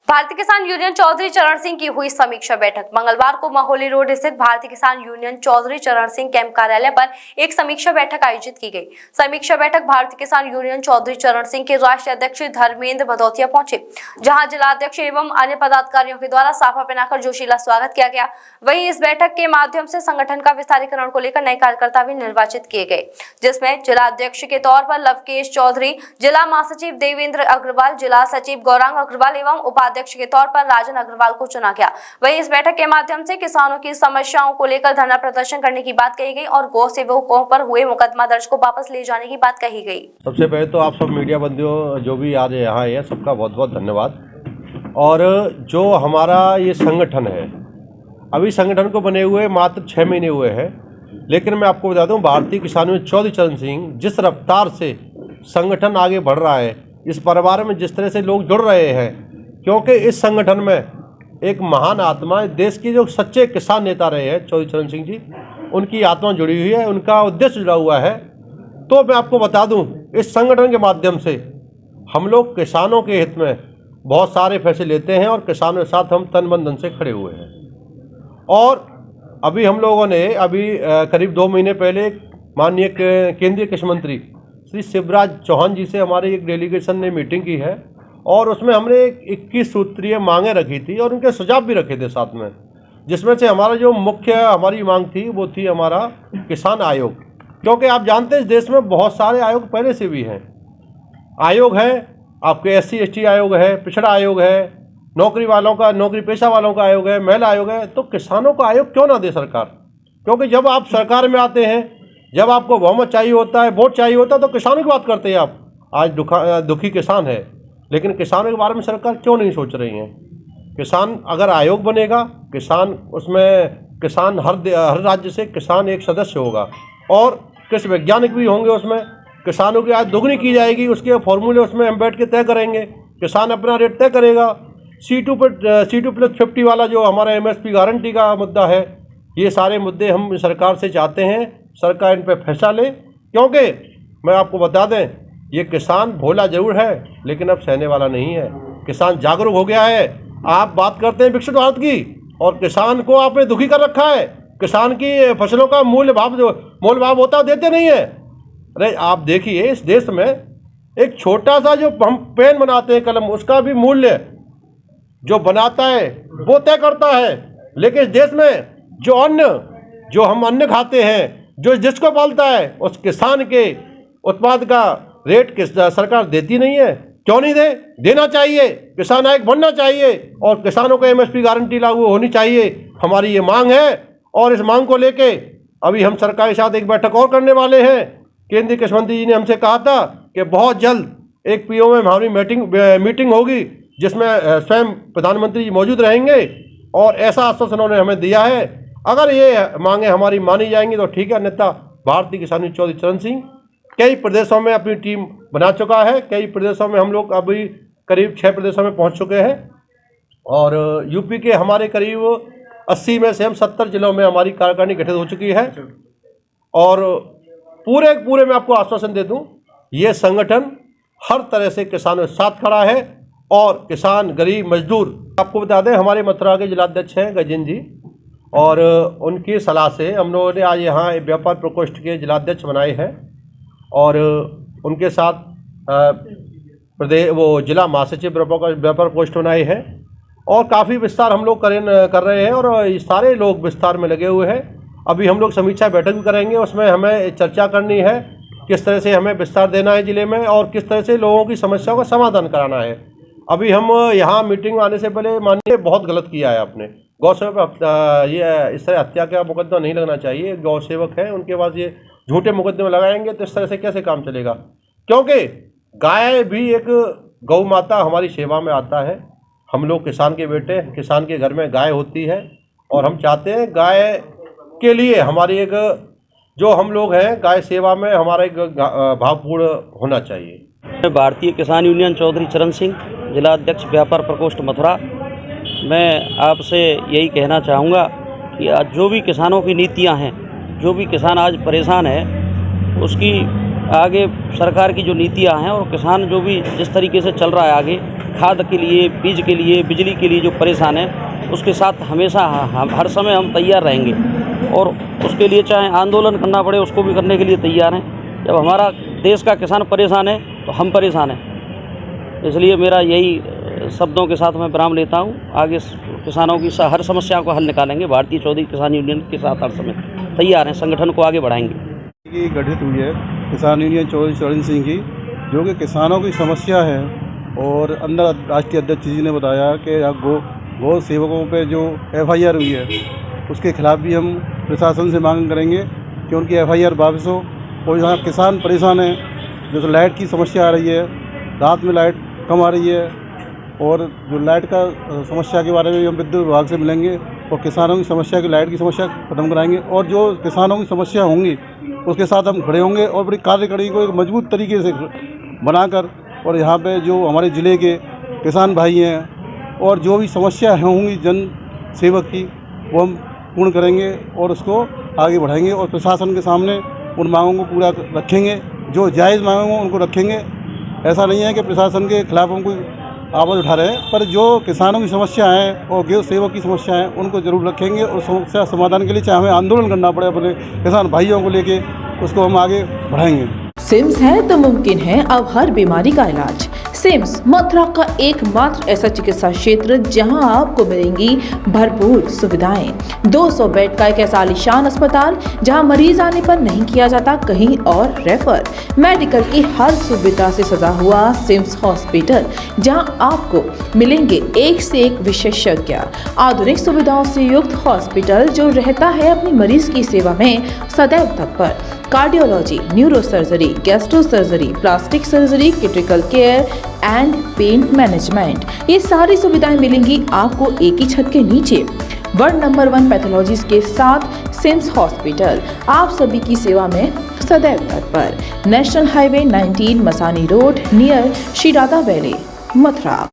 भारतीय किसान यूनियन चौधरी चरण सिंह की हुई समीक्षा बैठक। मंगलवार को महोली रोड स्थित भारतीय किसान यूनियन चौधरी चरण सिंह कैंप कार्यालय पर एक समीक्षा बैठक आयोजित की गई। समीक्षा बैठक भारतीय किसान यूनियन चौधरी चरण सिंह के राष्ट्रीय अध्यक्ष धर्मेंद्र भदौतिया पहुंचे, जहां जिलाध्यक्ष एवं अन्य पदाधिकारियों के द्वारा साफा पहनाकर जोशीला स्वागत किया गया। वहीं इस बैठक के माध्यम से संगठन का विस्तारीकरण को लेकर नए कार्यकर्ता भी निर्वाचित किए गए, जिसमें जिलाध्यक्ष के तौर पर लवकेश चौधरी, जिला महासचिव देवेंद्र अग्रवाल, जिला सचिव गौरांग अग्रवाल एवं उपाध्यक्ष के तौर पर राजन अग्रवाल को चुना गया। वहीं इस बैठक के माध्यम से किसानों की समस्याओं को लेकर धरना प्रदर्शन करने की बात कही गई और गौ सेवकों पर हुए मुकदमा दर्ज को वापस ले जाने की बात कही गई। सबसे पहले तो आप सब मीडिया बंधुओं जो भी आज यहाँ है, सबका बहुत बहुत धन्यवाद। और जो हमारा ये संगठन है, अभी संगठन को बने हुए मात्र 6 महीने हुए हैं, लेकिन मैं आपको बता दूं, भारतीय किसान यूनियन चौधरी चरण सिंह जिस रफ्तार से संगठन आगे बढ़ रहा है, इस परिवार में जिस तरह से लोग जुड़ रहे हैं, क्योंकि इस संगठन में एक महान आत्मा, देश के जो सच्चे किसान नेता रहे हैं चौधरी चरण सिंह जी, उनकी आत्मा जुड़ी हुई है, उनका उद्देश्य जुड़ा हुआ है। तो मैं आपको बता दूं, इस संगठन के माध्यम से हम लोग किसानों के हित में बहुत सारे फैसले लेते हैं और किसानों के साथ हम तन मन धन से खड़े हुए हैं। और अभी हम लोगों ने करीब 2 महीने पहले माननीय केंद्रीय कृषि मंत्री श्री शिवराज चौहान जी से हमारी एक डेलीगेशन ने मीटिंग की है और उसमें हमने 21 सूत्रीय मांगें रखी थी और उनके सुझाव भी रखे थे साथ में, जिसमें से हमारा जो मुख्य हमारी मांग थी वो थी हमारा किसान आयोग। क्योंकि आप जानते हैं इस देश में बहुत सारे आयोग पहले से भी हैं। आयोग है आपके SC ST आयोग है, पिछड़ा आयोग है, नौकरी वालों का, नौकरी पेशा वालों का आयोग है, महिला आयोग है। तो किसानों का आयोग क्यों ना दे सरकार? क्योंकि जब आप सरकार में आते हैं, जब आपको बहुमत चाहिए होता है, वोट चाहिए होता है, तो किसानों की बात करते हैं आप। आज दुखी किसान है, लेकिन किसानों के बारे में सरकार क्यों नहीं सोच रही है? किसान अगर आयोग बनेगा, किसान हर राज्य से किसान एक सदस्य होगा और कृषि वैज्ञानिक भी होंगे उसमें। किसानों की आय दोगुनी की जाएगी, उसके फॉर्मूले उसमें हम बैठ के तय करेंगे। किसान अपना रेट तय करेगा। C2+50 वाला जो हमारा MSP गारंटी का मुद्दा है, ये सारे मुद्दे हम सरकार से चाहते हैं सरकार इन पर फैसला ले। क्योंकि मैं आपको बता दें, ये किसान भोला जरूर है, लेकिन अब सहने वाला नहीं है। किसान जागरूक हो गया है। आप बात करते हैं विकसित भारत की, और किसान को आपने दुखी कर रखा है। किसान की फसलों का मोल भाव होता है, देते नहीं है। अरे आप देखिए, इस देश में एक छोटा सा जो हम पेन बनाते हैं, कलम, उसका भी मूल्य जो बनाता है वो तय करता है। लेकिन इस देश में जो हम अन्न खाते हैं, जो जिसको पालता है, उस किसान के उत्पाद का रेट सरकार देती नहीं है। क्यों नहीं देना चाहिए। किसान आयोग बनना चाहिए और किसानों को MSP गारंटी लागू होनी चाहिए। हमारी ये मांग है और इस मांग को लेके अभी हम सरकार के साथ एक बैठक और करने वाले हैं। केंद्रीय कृषि मंत्री जी ने हमसे कहा था कि बहुत जल्द एक PO में हमारी मीटिंग होगी, जिसमें स्वयं प्रधानमंत्री जी मौजूद रहेंगे और ऐसा आश्वासन उन्होंने हमें दिया है। अगर ये मांगे हमारी मानी जाएंगी तो ठीक है, अन्यथा भारतीय किसान यूनियन चौधरी चरण सिंह कई प्रदेशों में अपनी टीम बना चुका है। कई प्रदेशों में हम लोग अभी करीब 6 प्रदेशों में पहुंच चुके हैं और यूपी के हमारे करीब 80 में से हम 70 जिलों में हमारी कार्यकारिणी गठित हो चुकी है। और पूरे मैं आपको आश्वासन दे दूं, ये संगठन हर तरह से किसानों के साथ खड़ा है और किसान, गरीब, मजदूर। आपको बता दें, हमारे मथुरा के जिलाध्यक्ष हैं गजेंद्र जी, और उनकी सलाह से हम लोगों ने आज यहाँ व्यापार प्रकोष्ठ के जिलाध्यक्ष बनाए हैं और उनके साथ जिला महासचिव व्यापार प्रकोष्ठ बनाए हैं और काफ़ी विस्तार हम लोग कर रहे हैं और ये सारे लोग विस्तार में लगे हुए हैं। अभी हम लोग समीक्षा बैठक भी करेंगे, उसमें हमें चर्चा करनी है किस तरह से हमें विस्तार देना है जिले में और किस तरह से लोगों की समस्याओं का समाधान कराना है। अभी हम यहाँ मीटिंग आने से पहले मानिए बहुत गलत किया है आपने। गौ सेवक ये इस तरह हत्या का मुकदमा नहीं लगना चाहिए। गौ सेवक हैं, उनके पास ये झूठे मुकदमे लगाएंगे तो इस तरह से कैसे काम चलेगा? क्योंकि गाय भी एक गौ माता हमारी सेवा में आता है। हम लोग किसान के बेटे, किसान के घर में गाय होती है और हम चाहते हैं गाय के लिए हमारी एक जो हम लोग हैं गाय सेवा में हमारा एक भावपूर्ण होना चाहिए। भारतीय किसान यूनियन चौधरी चरण सिंह, जिला अध्यक्ष व्यापार प्रकोष्ठ मथुरा। मैं आपसे यही कहना चाहूँगा कि आज जो भी किसानों की नीतियाँ हैं, जो भी किसान आज परेशान है, उसकी आगे सरकार की जो नीतियां हैं और किसान जो भी जिस तरीके से चल रहा है आगे, खाद के लिए, बीज के लिए, बिजली के लिए जो परेशान है, उसके साथ हमेशा हर समय हम तैयार रहेंगे और उसके लिए चाहे आंदोलन करना पड़े उसको भी करने के लिए तैयार हैं। जब हमारा देश का किसान परेशान है तो हम परेशान हैं। इसलिए मेरा यही शब्दों के साथ मैं विराम लेता हूँ। आगे किसानों की हर समस्या को हल निकालेंगे। भारतीय चौधरी किसान यूनियन के साथ हर समय तैयार हैं, संगठन को आगे बढ़ाएंगे। की गठित हुई है किसान यूनियन चौधरी चरण सिंह की, जो कि किसानों की समस्या है। और अंदर राष्ट्रीय अध्यक्ष जी ने बताया कि गौ सेवकों पे जो FIR हुई है उसके खिलाफ भी हम प्रशासन से मांग करेंगे कि उनकी FIR वापस हो। और यहाँ किसान परेशान हैं, जैसे लाइट की समस्या आ रही है, रात में लाइट कम आ रही है, और जो लाइट का समस्या के बारे में हम विद्युत विभाग से मिलेंगे और किसानों की समस्या की लाइट की समस्या खत्म कराएंगे। और जो किसानों की समस्या होंगी उसके साथ हम खड़े होंगे और बड़ी कार्यकर्ता को एक मजबूत तरीके से बनाकर, और यहाँ पे जो हमारे ज़िले के किसान भाई हैं और जो भी समस्या होंगी जन सेवक की, वो हम पूर्ण करेंगे और उसको आगे बढ़ाएंगे और प्रशासन के सामने उन मांगों को पूरा रखेंगे। जो जायज़ मांगों उनको रखेंगे। ऐसा नहीं है कि प्रशासन के खिलाफ हम कोई आवाज़ उठा रहे हैं, पर जो किसानों की समस्या है और गौ सेवक की समस्या है उनको जरूर रखेंगे और समस्या समाधान के लिए चाहे हमें आंदोलन करना पड़े अपने किसान भाइयों को लेके, उसको हम आगे बढ़ाएंगे। सिम्स है तो मुमकिन है अब हर बीमारी का इलाज। सिम्स मथुरा का एकमात्र ऐसा चिकित्सा क्षेत्र जहां आपको मिलेंगी भरपूर सुविधाएं। 200 बेड का एक ऐसा आलीशान अस्पताल जहां मरीज आने पर नहीं किया जाता कहीं और रेफर। मेडिकल की हर सुविधा से सजा हुआ सिम्स हॉस्पिटल, जहां आपको मिलेंगे एक से एक विशेषज्ञ। आधुनिक सुविधाओं से युक्त हॉस्पिटल जो रहता है अपनी मरीज की सेवा में सदैव तत्पर। Cardiology, neuro surgery, gastro surgery, plastic surgery, critical care and pain management, ये सारी सुविधाएं मिलेंगी आपको एक ही छत के नीचे। वर्ल्ड नंबर 1 पैथोलॉजीज के साथ सिम्स हॉस्पिटल आप सभी की सेवा में सदैव तत्पर। National highway 19 Masani road near Shri Radha valley, Mathura.